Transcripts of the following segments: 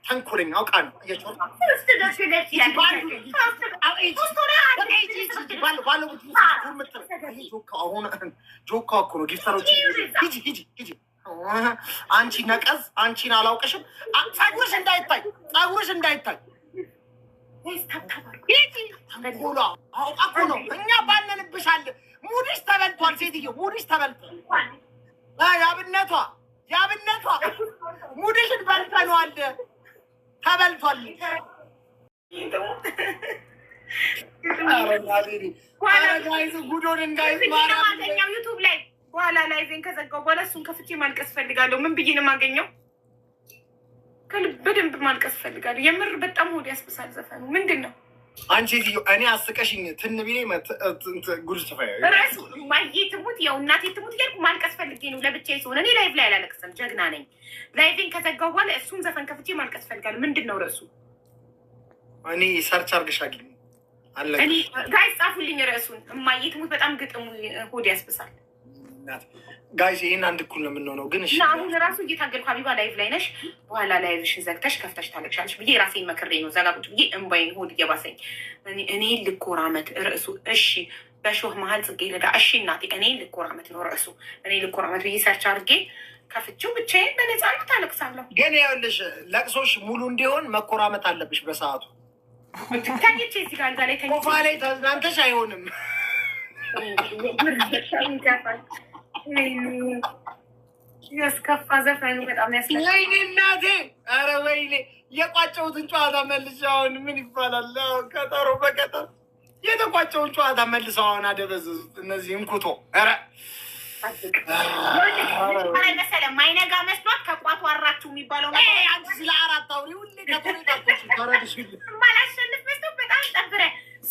ተንኮለኛ አውቃ ነው ጆካ እኮ ነው ጊፍተሮች ሂጂ አንቺ ነቀዝ አንቺን አላውቅሽም ጸጉርሽ እንዳይታይ ተንኮላ አውቃ እኮ ነው እኛ ባነንብሻል ሙድሽ ተበልቷል ሴትዮ ሙድሽ ተበልቷል ያብነቷ ሙድሽን በልተነዋል ተበልቷል ጉዶን እንዳይማረኛው ዩቱብ ላይ በኋላ ላይቬን ከዘጋው በኋላ እሱን ከፍቼ ማልቀስ ፈልጋለሁ። ምን ብዬ ነው የማገኘው? ከልብ በደንብ ማልቀስ ፈልጋለሁ። የምር በጣም ሆድ ያስብሳል ዘፈኑ። ምንድን ነው አንቺ እኔ አስቀሽኝ ትንቢኔ ጉድ ትፈያ ራሱ ማዬ ትሙት ያው እናቴ ትሙት እያልኩ ማልቀስ ፈልጌ ነው ለብቻዬ ስሆን። እኔ ላይቭ ላይ አላለቅስም፣ ጀግና ነኝ። ላይቬን ከዘጋው በኋላ እሱን ዘፈን ከፍቼ ማልቀስ ፈልጋለሁ። ምንድን ነው ርዕሱ? እኔ ሰርች አድርገሽ አግኝ አለ እኔ ጋይስ ጻፉልኝ ርዕሱን። እማዬ ትሙት በጣም ግጥሙ ሆድ ያስብሳል። ጋይስ ይሄን አንድ እኩል ነው የምንሆነው። ግን እሺ አሁን ራሱ እየታገልኩ ሀቢባ ላይቭ ላይ ነሽ፣ በኋላ ላይቭሽን ዘግተሽ ከፍተሽ ታለቅሻለሽ ብዬ ራሴን መክሬ ነው ዘጋ ቁጭ ብዬ እምባይን ሆድ እየባሰኝ እኔ ልኮራመት ርዕሱ። እሺ በሾህ መሀል ጽጌረዳ። እሺ እናቴ እኔ ልኮራመት ነው ርዕሱ። እኔ ልኮራመት ብዬ ሰርች አድርጌ ከፍቼው ብቻዬን በነፃነት አለቅሳለሁ። ግን ይኸውልሽ ለቅሶሽ ሙሉ እንዲሆን መኮራመት አለብሽ በሰዓቱ። ተኝቼ እዚህ ጋር አልጋ ላይ ኮፋ ላይ ተዝናንተሽ አይሆንም። ያስከፋ ዘፈኑ በጣም ያስከፋ። ወይኔ እናቴ ኧረ ወይኔ የቋጨሁትን ጨዋታ መልሰው አሁን ምን ይባላል? ቀጠሮ በቀጠሮ የተቋጨውን ጨዋታ መልሰው አሁን አደበዘዙት እነዚህ እንኩቶ። ኧረ መሰለ ማይነጋ መስሏት ከቋቱ አራችሁ የሚባለው አንቺ ስለ አራት አውሪ ሁሌ ከቶሬታቶች ተረድሽ ማላሸንፍ መስሎ በጣም ጠብረ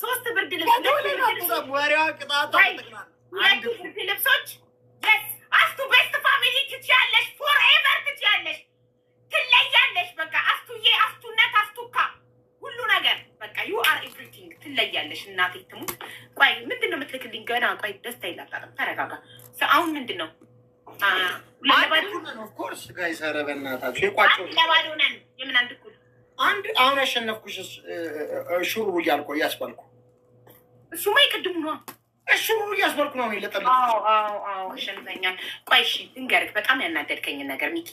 ሶስት ብርድ ልብስ ወሬዋ ቅጣቷ ትቅናል አንድ ብርድ ልብሶች አስቱ ቤስት ፋሚሊ ትችያለሽ፣ ፎርኤቨር ትችያለሽ፣ ትለያለሽ። በቃ አስቱዬ፣ አስቱነት፣ አስቱካ ሁሉ ነገር በቃ ዩ አር ኤቭሪቲንግ ትለያለሽ። እናቴ ትሙት። ቆይ ምንድን ነው የምትልክልኝ? ገና ቆይ ደስታ ይላጣል። ተረጋጋ። አሁን ምንድን ነው ኦፍኮርስ ጋይስ ኧረ በእናታችሁ የቋጨው ለባዶ ነን። የምን አንድ እኩል አንድ አሁን ያሸነፍኩሽ ሹሩ እያልኩ እያስባልኩ እሱማ ይቅድሙ ነው ሹሩ እያስባልኩ ነው ለጠለ ሸንፈኛል። ቆይ እሺ እንገርክ በጣም ያናደድከኝን ነገር ሚኪ፣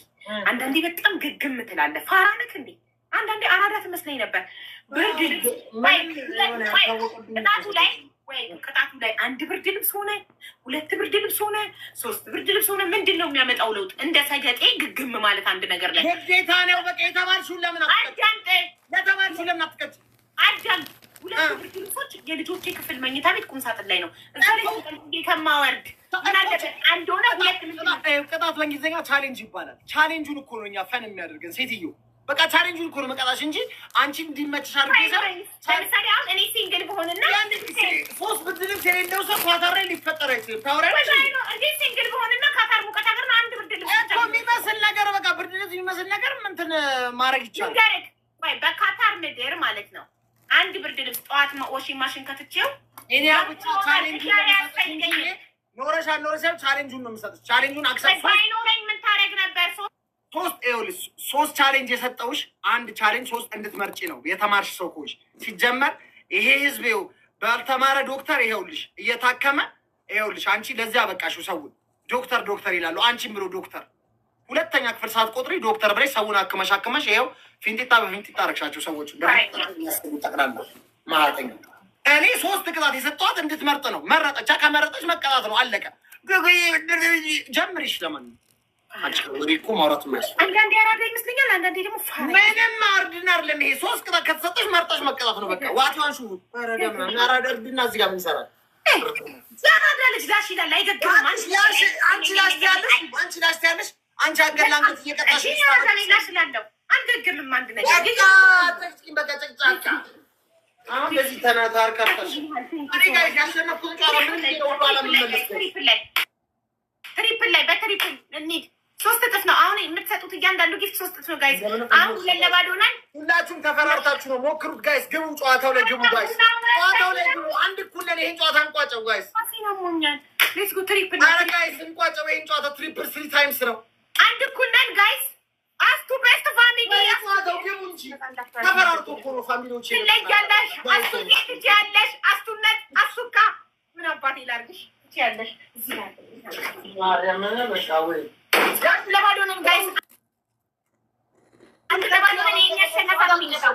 አንዳንዴ በጣም ግግም ትላለህ። ፋራ ነህ እንዴ? አንዳንዴ አራዳ ትመስለኝ ነበር። ብርድ ልብስ ቅጣቱ ላይ አንድ ብርድ ልብስ ሆነ፣ ሁለት ብርድ ልብስ ሆነ፣ ሶስት ብርድ ልብስ ሆነ። ምንድን ነው የሚያመጣው ለውጥ? እንደ ሰገጤ ግግም ማለት አንድ ነገር ላይ ግዴታ ነው። በቃ የተባልሽውን ለምን አትቀጭ? አዳምጥ። ሁለት ብርድ ልብሶች የልጆቼ ክፍል መኝታ ቤት ቁምሳጥን ላይ ነው። እዛ ላይ ከማወርድ ምናለበት አንድ ሆነ ሁለት ቅጣት በእንግሊዝኛ ቻሌንጅ ይባላል። ቻሌንጁን እኮ ነው እኛ ፈን የሚያደርገን ሴትዮ። በቃ ቻሌንጁን እኮ ነው መቀጣሽ እንጂ አንቺ እንዲመችሽ አድርጌ ለምሳሌ አሁን እኔ ሲንግል በሆንና ሶስት ብርድ ልብስ የሌለው ሰው ኳታር ላይ ሊፈጠር አይችልም። ታወሪያለሽ እንዴ? ሲንግል በሆንና ካታር ሙቀት ሀገር ነው አንድ ብርድ ልብስ እኮ የሚመስል ነገር በቃ ብርድ ልብስ የሚመስል ነገር እንትን ማድረግ ይቻላል። ንገርክ ወይ በካታር ምድር ማለት ነው አንድ ብርድ ልብስ ጠዋት ዋሽንግ ማሽን ከትቼው እኔ ብቻ ቻሌንጅ ኖረሽ አልኖረሽም ቻሌንጁን ነው የምሰጥሽ። ቻሌንጁን አክሰፕት ባይኖረኝ ምን ታደርግ ነበር? ሶስት ቻሌንጅ የሰጠውሽ አንድ ቻሌንጅ ሶስት እንድትመርጪ ነው። የተማርሽ ሰው ኮሽ ሲጀመር ይሄ ህዝብ ይኸው ባልተማረ ዶክተር ይኸውልሽ እየታከመ ይኸውልሽ አንቺ ለዚያ በቃሽው። ሰውን ዶክተር ይላሉ። አንቺም ብሎ ዶክተር ሁለተኛ ክፍል ሳትቆጥሪ ዶክተር ብለሽ ሰውን አክመሽ ይኸው ፊንጢጣ በፊንጢጣ አረግሻቸው ሰዎች ጠቅላላ ማለተኛ። እኔ ሶስት ቅጣት የሰጠኋት እንድትመርጥ ነው። መረጠቻ። ከመረጠች መቀጣት ነው። አለቀ። ጀምሪሽ ለማን እኮ ማውራት አንዳንዴ አራዳ ይመስለኛል፣ አንዳንዴ ደግሞ ምንም አርድናር ለሚሄ ሶስት ቅጣት ከተሰጠሽ መርጠሽ መቀጣት ነው። በቃ ዋትዋን ሹ አራዳ እርድና እዚህ ጋር ምን ይሰራል? የአራዳ ልጅ ላሽ ይላል አይገግምም። አንቺ ላሽ ትያለሽ አንቺ አገላንገት እየቀጣሽ ላሽ ላለው አንገግምም። አንድ ነገር በቃ ጨቅጫቃ አሁን በዚህ ተናታር ካርታሽ እኔ ጋር ያሸነፍኩት ቃል ትሪፕል ላይ በትሪፕል እንሂድ። ሶስት እጥፍ ነው አሁን የምትሰጡት እያንዳንዱ ጊፍት ሶስት እጥፍ ነው ጋይስ። አሁን ለለባዶ ነን። ሁላችሁም ተፈራርታችሁ ነው። ሞክሩት ጋይስ። ግቡ፣ ጨዋታው ላይ ግቡ ጋይስ። ጨዋታው ላይ ግቡ። አንድ እኩል ነን። ይሄን ጨዋታ እንቋጨው ጋይስ። ሲናሞኛል ሌትስ ጎ ትሪፕል። አረ ጋይስ እንቋጨው ይሄን ጨዋታ ትሪፕል 3 ታይምስ ነው። አንድ እኩል ነን ጋይስ። አስቱ ቤስት ፋሚሊ ጨዋታው ግቡ እንጂ ተፈራርቶ እኮ ነው ፋሚሊዎች ትለያለሽ። አስቱዬ ትችያለሽ። አስቱነት አስቱካ ምን አባቴ ላድርግሽ? ትችያለሽ። እዚህ ላይ ማርያምን በቃ ወይ ለባዶ ነው ጋይስ። አንተ ለባዶ ነው የሚያሸነፈው የሚነሳው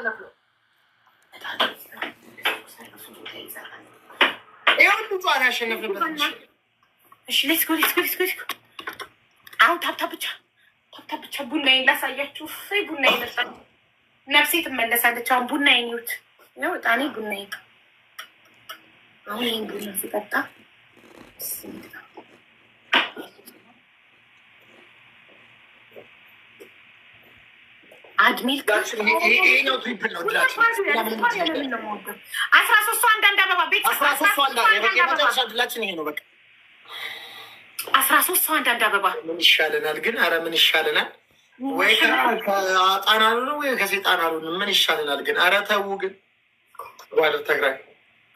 ይሁን ጨዋታ ያሸነፍንበት። እሺ ሌትስ ጎ ሌትስ ጎ ሌትስ ጎ። አሁን ታብታብ ብቻ ቡናዬን ላሳያችሁ። ፍሬ ቡናዬን መጣ ነፍሴ ትመለሳለች። አሁን ቡናዬን ይዩት ነው እጣኔ ቡናዬን አሁን ይሄን ቡና ሲጠጣ አድሚል ይሄኛው ትሪፕል ነው። 13 አንዳንድ አበባ ቤት 13 ድላችን ይሄ ነው። በቃ 13 ሰው አንዳንድ አበባ ምን ይሻለናል ግን? አረ ምን ይሻለናል? ወይ ከጣናሉ ነው ወይ ከሴጣናሉ ምን ይሻለናል ግን? አረ ተው ግን ዋለ ተግራይ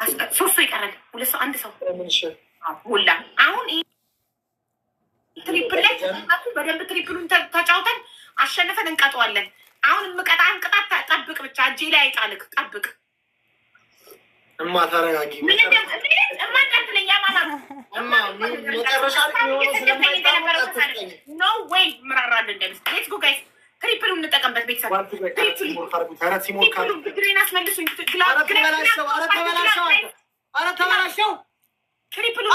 3 ሰው ይቀራል። 2 ሰው 1 ሰው ምን ይሻል ሁላ አሁን ትሪፕል ላይ በደንብ ትሪፕሉን ተጫውተን አሸንፈን እንቀጠዋለን። አሁን የምቀጣን ቅጣት ጠብቅ ብቻ እጄ ላይ አይጣልቅ ጠብቅ። እማ ተረጋጊ። ኖ ወይ ምራራለ እንደምስ ሌትስ ጎ ጋይስ ትሪፕሉ እንጠቀምበት። ቤተሰብ ግሬን አስመልሱኝ። ተበላሸው ትሪፕሉ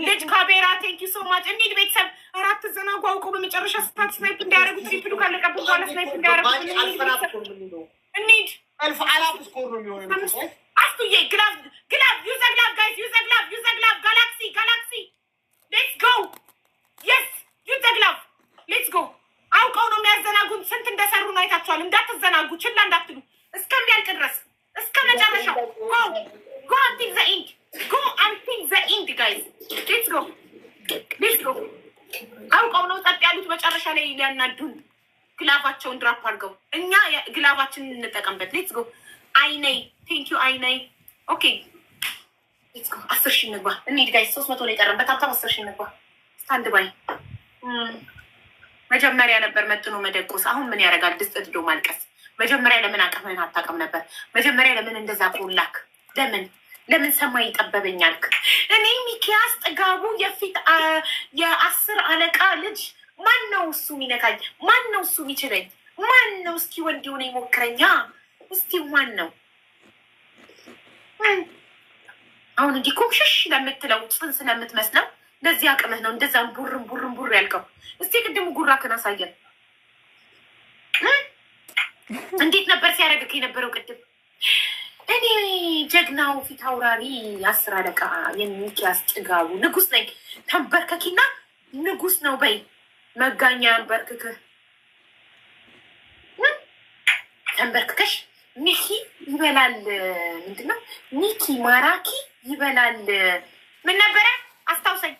ልጅ ካቤራ ቴንክ ዩ ሶ ማች። እንሂድ ቤተሰብ 4 ዘናጉ አውቆ በመጨረሻ ስታት ስናይፕ እንዳያደርጉ ትሪፕሉ ካለቀብን በኋላ ስናይፕ እንዳያደርጉ እንሂድ። አልፍ አላፍ ስኮር ነው የሚሆነው። አስቱዬ ግላቭ ዩዘ ግላቭ ጋይስ ዩዘ ግላቭ ጋላክሲ ሌትስ ጎ የስ ዩዘ ግላቭ ሌትስ ጎ። አውቀው ነው የሚያዘናጉን። ስንት እንደሰሩ ነው አይታችኋል። እንዳትዘናጉ ችላ እንዳትሉ እስከሚያልቅ ድረስ እስከ መጨረሻው ጎ አንቲል ዘ ኢንድ ጋይስ ሌትስ ጎ። አውቀው ነው ጠጥ ያሉት መጨረሻ ላይ ሊያናዱን ግላቫቸውን ድራፕ አድርገው እኛ ግላቫችንን እንጠቀምበት። ሌትስ ጎ አይነይ ቴንክ ዩ አይነይ። ኦኬ ሌትስ ጎ 10 ሺህ እንግባ እንሂድ ጋይስ። 300 ነው የቀረን። በታብታብ 10 ሺህ እንግባ። ስታንድ ባይ። መጀመሪያ ነበር መጥኖ መደቆስ። አሁን ምን ያደርጋል? ድስት ጥዶ ማልቀስ። መጀመሪያ ለምን አቅምህን አታውቅም ነበር? መጀመሪያ ለምን እንደዛ ቆላክ? ለምን ሰማይ ይጠበበኝ አልክ? እኔ ሚኪያስ ጥጋቡ የፊት የ10 አለቃ ልጅ ማን ነው እሱ የሚነካኝ? ማን ነው እሱ የሚችለኝ? ማን ነው እስኪ ወንድ ሆነ ይሞክረኛ እስቲ ማን ነው? አሁን እንዲህ ኩምሽሽ ለምትለው ጽን ስለምትመስለው ለዚህ አቅምህ ነው እንደዛም ቡር ያልከው። እስቲ ቅድሙ ጉራክን አሳየን። እንዴት ነበር ሲያደርግክ የነበረው ቅድም? እኔ ጀግናው ፊት አውራሪ 10 አለቃ የሚኪያስ ጥጋቡ ንጉስ ነኝ። ተንበርከኪና ንጉስ ነው በይ መጋኛ አንበርክክህ ተንበርክከሽ ሚኪ ይበላል። ምንድነው ሚኪ ማራኪ ይበላል። ምን ነበረ አስታውሰኝ።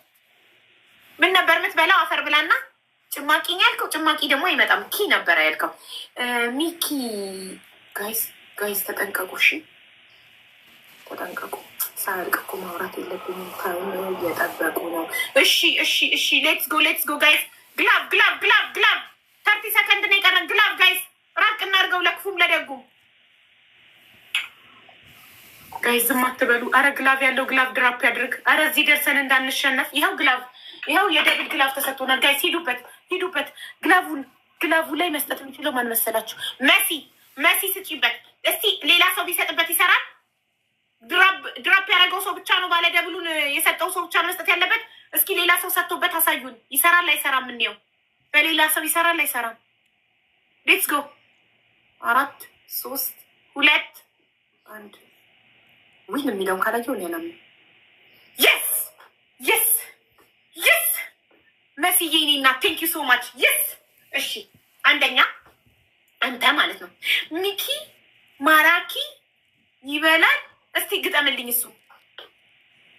ምን ነበር የምትበላው? አፈር ብላና ጭማቂ ያልከው። ጭማቂ ደግሞ አይመጣም። ኪ ነበረ ያልከው። ሚኪ ጋይስ ተጠንቀቁ። እሺ ተጠንቀቁ። ሳያልቅ እኮ ማውራት የለብኝም። ታይም እየጠበቁ ነው። እሺ ሌትስ ጎ ጋይስ። ግላቭ 30 ሰከንድ ነው የቀረን። ግላቭ ጋይስ ራቅ እናድርገው ለክፉም ለደጉም። ጋይስ ዝም አትበሉ። አረ ግላቭ ያለው ግላቭ ድራፕ ያድርግ። አረ እዚህ ደርሰን እንዳንሸነፍ። ይኸው የደብል ግላቭ ተሰጥቶናል። ጋይስ ሂዱበት። ግላቭ ላይ መስጠት የሚችለው ማን መሰላችሁ? መሲ ስጪበት። እስቲ ሌላ ሰው ቢሰጥበት ይሰራል? ድራፕ ያደረገው ሰው ብቻ ነው ባለ ደብሉን የሰጠው ሰው ብቻ ነው መስጠት ያለበት። እስኪ ሌላ ሰው ሰጥቶበት አሳዩን። ይሰራል አይሰራም? እንየው። በሌላ ሰው ይሰራል አይሰራም? ሌትስ ጎ 4 3 2 1 ዊን የሚለውን ካላየው ሊያናም የስ መስዬ እኔ እና ቴንክ ዩ ሶ ማች የስ። እሺ አንደኛ አንተ ማለት ነው ሚኪ ማራኪ ይበላል። እስቲ ግጠምልኝ። እሱ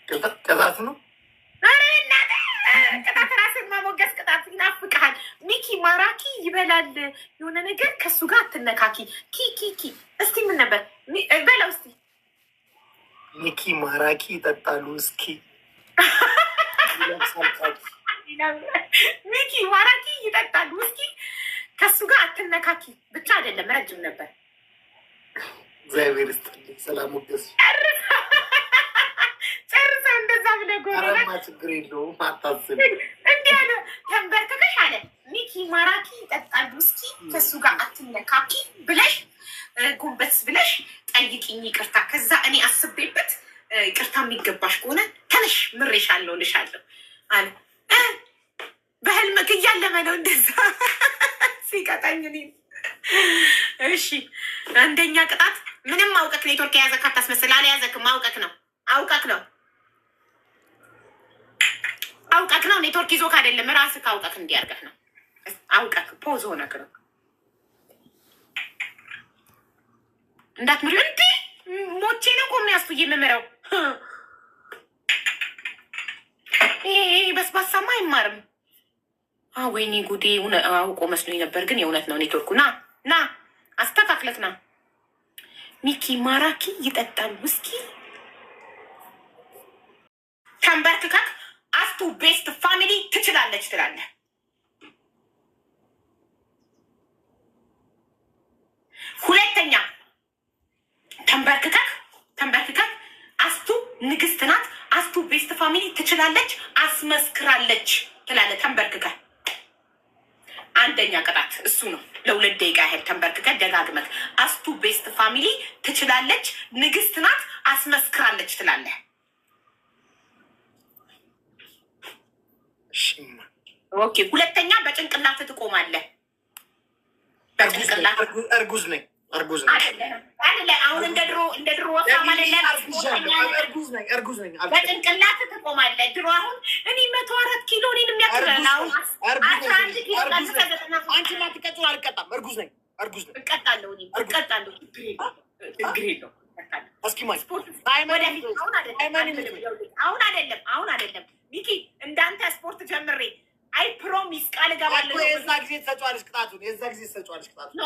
ቅጣት ነው። ቅጣት ራስን ማሞገስ ቅጣት ይናፍቅሃል። ሚኪ ማራኪ ይበላል የሆነ ነገር ከሱ ጋር አትነካኪ። ኪ እስቲ ምን ነበር በለው እስቲ። ሚኪ ማራኪ ይጠጣሉ እስኪ ሚኪ ማራኪ ይጠጣሉ እስኪ ከሱ ጋር አትነካኪ። ብቻ አይደለም ረጅም ነበር። እግዚአብሔር ይስጥልኝ። ሰላም ወገስ ጨርሰው እንደዛ ብለህ ጎረቤት ችግር የለውም አታስብ። እንዲህ አለ ተንበርክከሽ አለ ሚኪ ማራኪ ይጠጣል ውስኪ ከሱ ጋር አትነካኪ ብለሽ ጎንበስ ብለሽ ጠይቂኝ ይቅርታ። ከዛ እኔ አስቤበት ይቅርታ የሚገባሽ ከሆነ ተነሽ ምሬሻለሁ ልሻለሁ አለ። በህልምክ እያለመ ነው እንደዛ ሲቀጣኝ እኔ። እሺ አንደኛ ቅጣት ምንም አውቀክ ኔትወርክ የያዘክ አታስመስል። አልያዘክም፣ አውቀክ ነው አውቀክ ነው አውቀክ ነው። ኔትወርክ ይዞክ አይደለም ራስክ አውቀክ እንዲያርገህ ነው። አውቀክ ፖዝ ሆነክ ነው። እንዳትምሪ እንዴ ሞቼ ነው ቆም ያስቱ የምምረው። ይሄ በስባሳማ አይማርም። ወይኔ ጉዴ! አውቆ መስሎኝ ነበር ግን የእውነት ነው ኔትወርኩ። ና አስተካክለት ና። ሚኪ ማራኪ ይጠጣል ውስኪ ተንበርክከክ አስቱ ቤስት ፋሚሊ ትችላለች ትላለህ። ሁለተኛ ተንበርክከክ አስቱ ንግስት ናት፣ አስቱ ቤስት ፋሚሊ ትችላለች፣ አስመስክራለች ትላለህ ተንበርክከክ። አንደኛ ቅጣት እሱ ነው። ለ2 ደቂቃ ያህል ተንበርክከህ ደጋግመህ አስቱ ቤስት ፋሚሊ ትችላለች፣ ንግስት ናት፣ አስመስክራለች ትላለህ። ኦኬ። ሁለተኛ በጭንቅላት ትቆማለህ። በጭንቅላት እርጉዝ ነኝ አይደለ? አሁን እንደ ድሮ ወፍራም አይደለም። እርጉዝ ነኝ። በጭንቅላት ትቆማለህ። ድሮ አሁን እኔ 104 ኪሎ እኔን የሚያክለን አሁን 11 ኪሎ አንቺ ላትቀጭ አልቀጣም። እርጉዝ ነኝ። እቀጣለሁ። ችግር የለውም። እስኪ አሁን አይደለም ሚኪ እንዳንተ ስፖርት ጀምሬ አይ ፕሮሚስ ቃል እገባለሁ። የዛ ጊዜ ተጫዋች ቅጣቱን